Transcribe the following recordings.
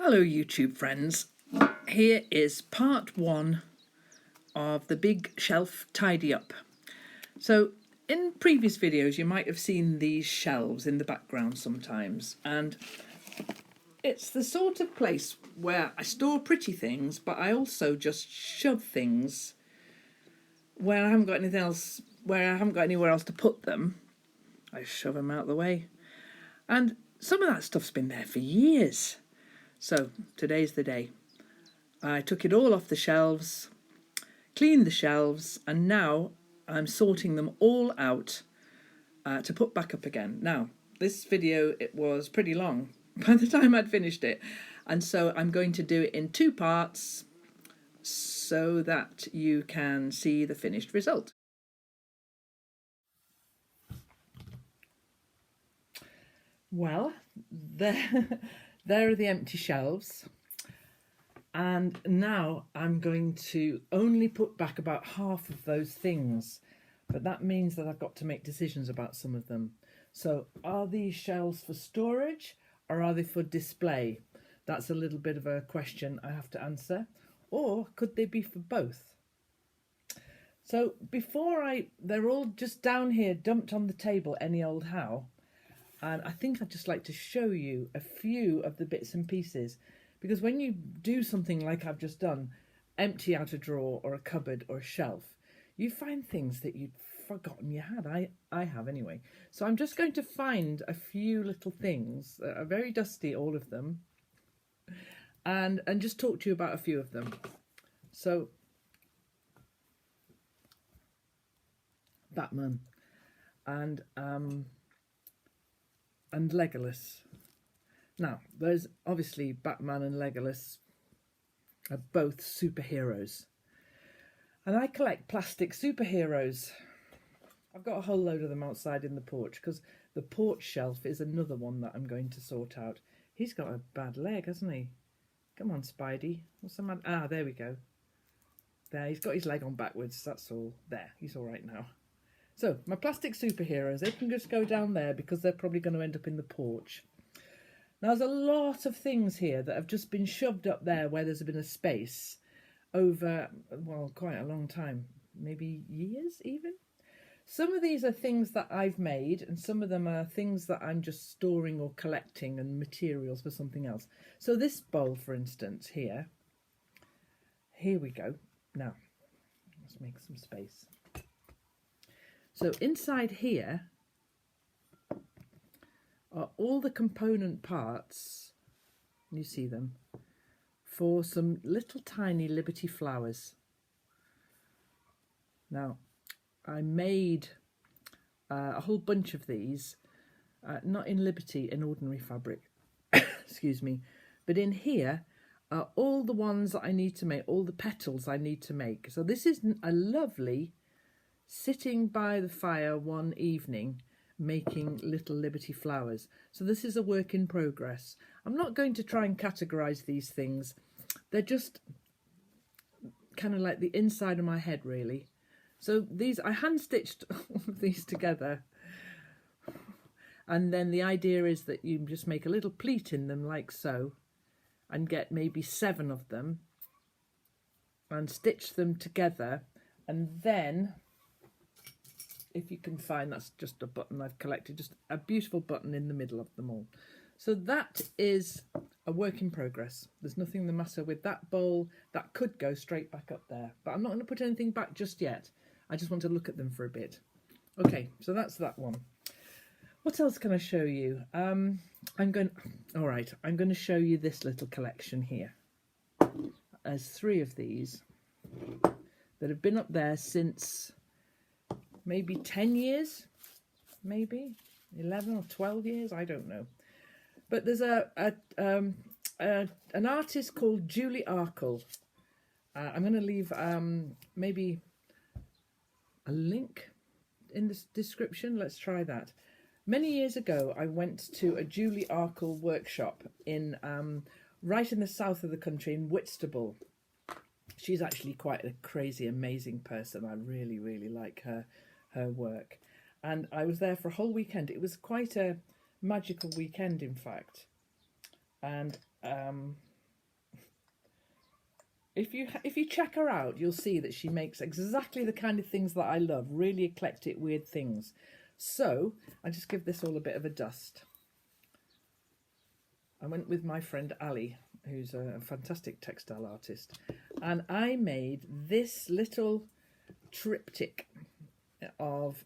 Hello YouTube friends, here is part one of the big shelf tidy up. So in previous videos you might have seen these shelves in the background sometimes, and it's the sort of place where I store pretty things, but I also just shove things where I haven't got anything else, where I haven't got anywhere else to put them. I shove them out of the way, and some of that stuff's been there for years. So today's the day. I took it all off the shelves, cleaned the shelves, and now I'm sorting them all out to put back up again. Now, this video, it was pretty long by the time I'd finished it, and so I'm going to do it in two parts so that you can see the finished result. Well, there are the empty shelves, and now I'm going to only put back about half of those things, but that means that I've got to make decisions about some of them. So are these shelves for storage or are they for display? That's a little bit of a question I have to answer. Or could they be for both? So they're all just down here dumped on the table any old how. And I think I'd just like to show you a few of the bits and pieces, because when you do something like I've just done, empty out a drawer or a cupboard or a shelf, you find things that you'd forgotten you had. I have anyway. So I'm just going to find a few little things that are very dusty, all of them, and just talk to you about a few of them. So Batman and Legolas. Now, there's obviously Batman and Legolas are both superheroes. And I collect plastic superheroes. I've got a whole load of them outside in the porch, because the porch shelf is another one that I'm going to sort out. He's got a bad leg, hasn't he? Come on, Spidey. What's the matter? Ah, there we go. There, he's got his leg on backwards, that's all. There, he's all right now. So, my plastic superheroes, they can just go down there because they're probably going to end up in the porch. Now, there's a lot of things here that have just been shoved up there where there's been a space over, well, quite a long time. Maybe years, even? Some of these are things that I've made, and some of them are things that I'm just storing or collecting and materials for something else. So this bowl, for instance, here we go. Now, let's make some space. So inside here are all the component parts, you see them, for some little tiny Liberty flowers. Now, I made a whole bunch of these, not in Liberty, in ordinary fabric, excuse me, but in here are all the ones that I need to make, all the petals I need to make. So this is a lovely sitting by the fire one evening making little Liberty flowers. So this is a work in progress. I'm not going to try and categorize these things. They're just kind of like the inside of my head, really. So these, I hand stitched all of these together, and then the idea is that you just make a little pleat in them like so, and get maybe 7 of them and stitch them together, and then, if you can find, that's just a button I've collected, just a beautiful button in the middle of them all. So that is a work in progress. There's nothing the matter with that bowl. That could go straight back up there, but I'm not going to put anything back just yet. I just want to look at them for a bit. Okay, so that's that one. What else can I show you? I'm going to show you this little collection here. There's 3 of these that have been up there since maybe 10 years, maybe 11 or 12 years, I don't know. But there's an artist called Julie Arkle. I'm going to leave maybe a link in the description. Let's try that. Many years ago, I went to a Julie Arkle workshop in right in the south of the country, in Whitstable. She's actually quite a crazy, amazing person. I really, really like her work. And I was there for a whole weekend. It was quite a magical weekend, in fact. And if you check her out, you'll see that she makes exactly the kind of things that I love, really eclectic, weird things. So I just give this all a bit of a dust. I went with my friend Ali, who's a fantastic textile artist, and I made this little triptych of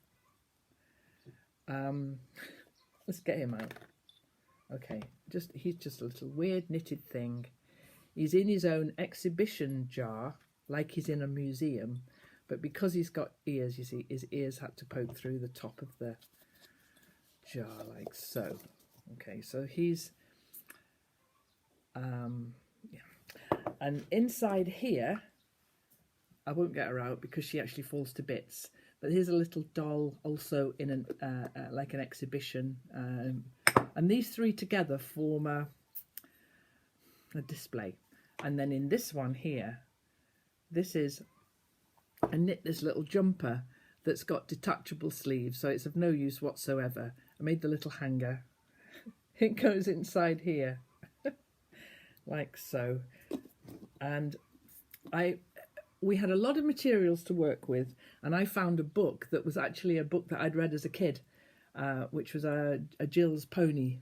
let's get him out. Okay, he's just a little weird knitted thing. He's in his own exhibition jar, like he's in a museum, but because he's got ears, you see, his ears had to poke through the top of the jar, like so. Okay, so he's yeah. And inside here, I won't get her out because she actually falls to bits. But here's a little doll also in an like an exhibition, and these three together form a display. And then in this one here, I knit this little jumper that's got detachable sleeves, so it's of no use whatsoever. I made the little hanger. It goes inside here, like so. And we had a lot of materials to work with, and I found a book that was actually a book that I'd read as a kid, which was a Jill's Pony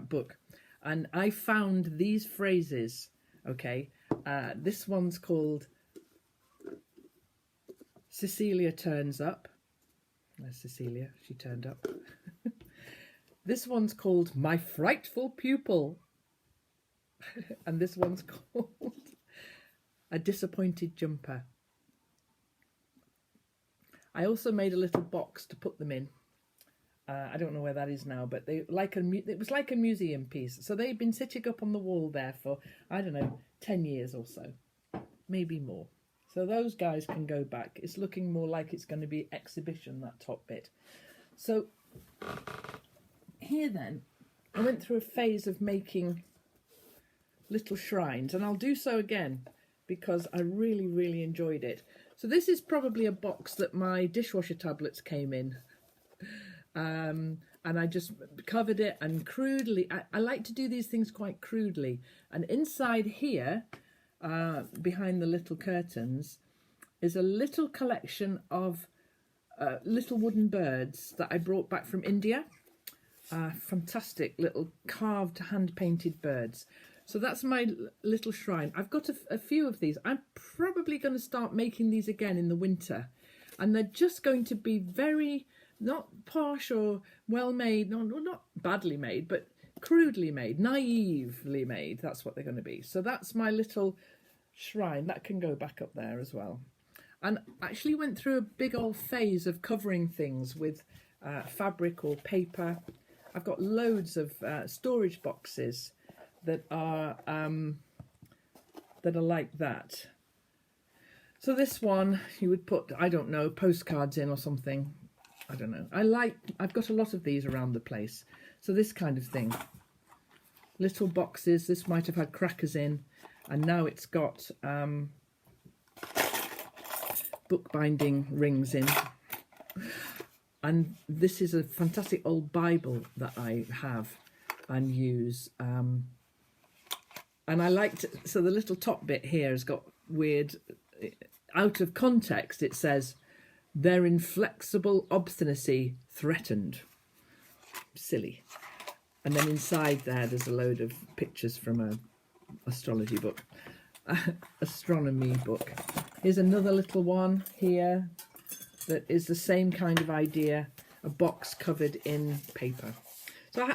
book. And I found these phrases, okay. This one's called Cecilia Turns Up. There's Cecilia, she turned up. This one's called My Frightful Pupil. And this one's called A Disappointed Jumper. I also made a little box to put them in. I don't know where that is now, but it was like a museum piece. So they've been sitting up on the wall there for, I don't know, 10 years or so, maybe more. So those guys can go back. It's looking more like it's going to be exhibition, that top bit. So here then, I went through a phase of making little shrines, and I'll do so again because I really, really enjoyed it. So this is probably a box that my dishwasher tablets came in. And I just covered it and crudely, I like to do these things quite crudely. And inside here, behind the little curtains, is a little collection of little wooden birds that I brought back from India. Fantastic little carved, hand-painted birds. So that's my little shrine. I've got a few of these. I'm probably going to start making these again in the winter. And they're just going to be very, not posh or well-made, no, not badly made, but crudely made, naively made. That's what they're going to be. So that's my little shrine. That can go back up there as well. And actually went through a big old phase of covering things with fabric or paper. I've got loads of storage boxes that are like that. So this one you would put, I don't know, postcards in or something. I don't know. I've got a lot of these around the place. So this kind of thing. Little boxes. This might have had crackers in, and now it's got bookbinding rings in. And this is a fantastic old Bible that I have and use. And I liked, so the little top bit here has got weird, out of context, it says, their inflexible obstinacy threatened. Silly. And then inside there's a load of pictures from a astrology book, astronomy book. Here's another little one here that is the same kind of idea, a box covered in paper. So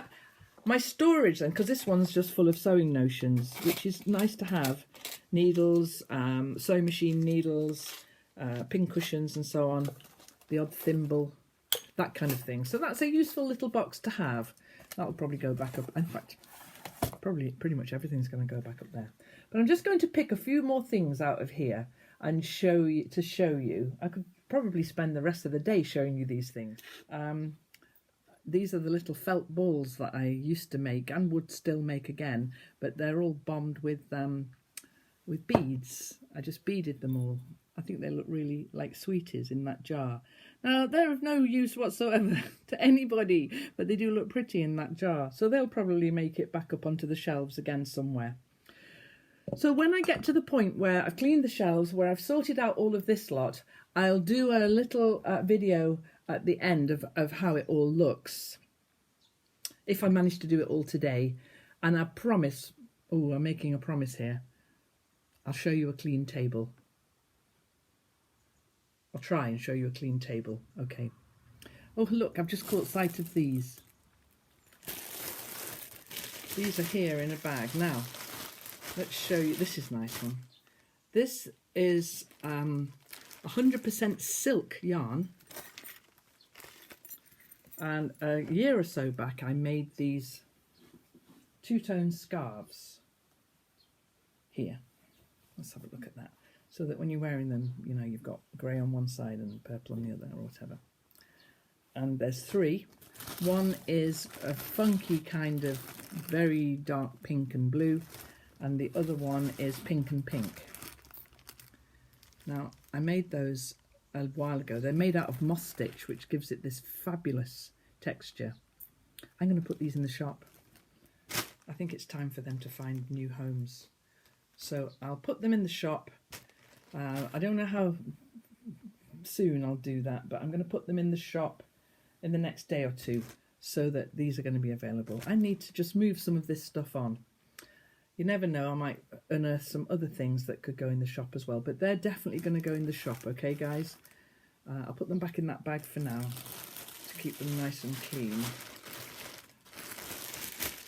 my storage then, because this one's just full of sewing notions, which is nice to have, needles, sewing machine needles, pin cushions and so on, the odd thimble, that kind of thing. So that's a useful little box to have. That'll probably go back up. In fact, probably pretty much everything's going to go back up there. But I'm just going to pick a few more things out of here and show you. I could probably spend the rest of the day showing you these things. These are the little felt balls that I used to make and would still make again, but they're all bombed with beads. I just beaded them all. I think they look really like sweeties in that jar. Now, they're of no use whatsoever to anybody, but they do look pretty in that jar. So they'll probably make it back up onto the shelves again somewhere. So when I get to the point where I've cleaned the shelves, where I've sorted out all of this lot, I'll do a little video at the end of how it all looks, if I manage to do it all today. And I promise, oh, I'm making a promise here, I'll show you a clean table. I'll try and show you a clean table. Okay. Oh, look, I've just caught sight of these. These are here in a bag. Now, let's show you. This is a nice one. This is 100% silk yarn. And a year or so back, I made these two-tone scarves. Here. Let's have a look at that. So that when you're wearing them, you know, you've got grey on one side and purple on the other or whatever. And there's three. One is a funky kind of very dark pink and blue, and the other one is pink and pink. Now, I made those a while ago. They're made out of moss stitch, which gives it this fabulous texture. I'm going to put these in the shop. I think it's time for them to find new homes. So I'll put them in the shop. I don't know how soon I'll do that, but I'm going to put them in the shop in the next day or two so that these are going to be available. I need to just move some of this stuff on. You never know, I might unearth some other things that could go in the shop as well, but they're definitely going to go in the shop, okay guys? I'll put them back in that bag for now to keep them nice and clean.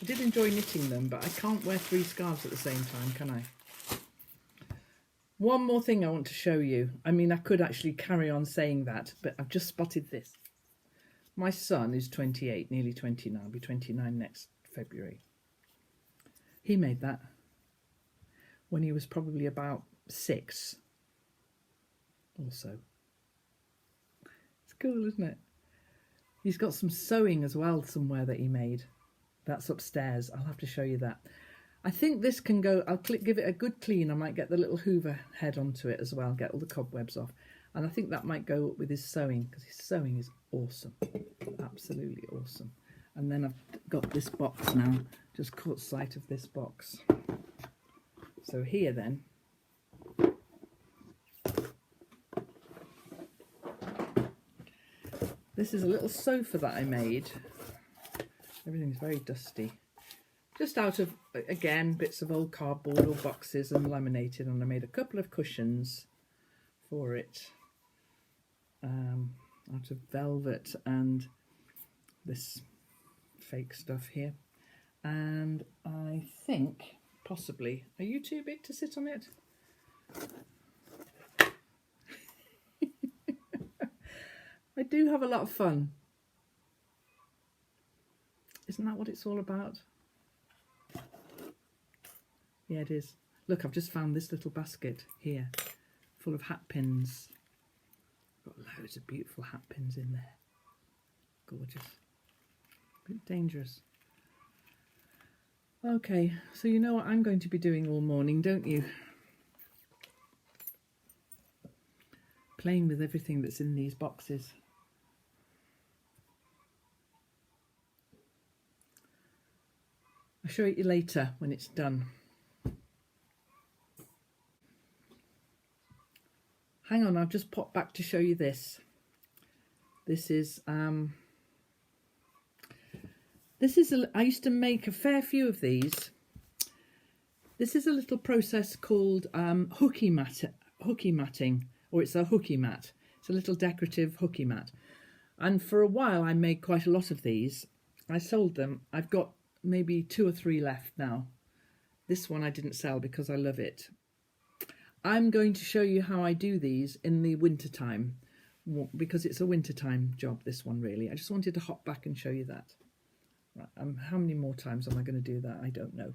I did enjoy knitting them, but I can't wear 3 scarves at the same time, can I? One more thing I want to show you. I mean, I could actually carry on saying that, but I've just spotted this. My son is 28, nearly 29, will be 29 next February. He made that when he was probably about 6 or so. It's cool, isn't it? He's got some sewing as well somewhere that he made. That's upstairs. I'll have to show you that. I think this can go, I'll give it a good clean. I might get the little hoover head onto it as well, get all the cobwebs off. And I think that might go up with his sewing, because his sewing is awesome. Absolutely awesome. And then I've got this box now, just caught sight of this box. So here then, this is a little sofa that I made. Everything's very dusty. Just out of, again, bits of old cardboard or boxes and laminated, and I made a couple of cushions for it out of velvet and this fake stuff here. And I think, possibly, are you too big to sit on it? I do have a lot of fun. Isn't that what it's all about? Yeah, it is. Look, I've just found this little basket here, full of hat pins. Got loads of beautiful hat pins in there. Gorgeous. A bit dangerous. Okay, so you know what I'm going to be doing all morning, don't you? Playing with everything that's in these boxes. I'll show it you later when it's done. Hang on, I've just popped back to show you this. This is I used to make a fair few of these. This is a little process called hooky matting, or it's a hooky mat. It's a little decorative hooky mat. And for a while I made quite a lot of these. I sold them. I've got maybe 2 or 3 left now. This one I didn't sell because I love it. I'm going to show you how I do these in the winter time, because it's a wintertime job, this one really. I just wanted to hop back and show you that. Right, how many more times am I going to do that? I don't know.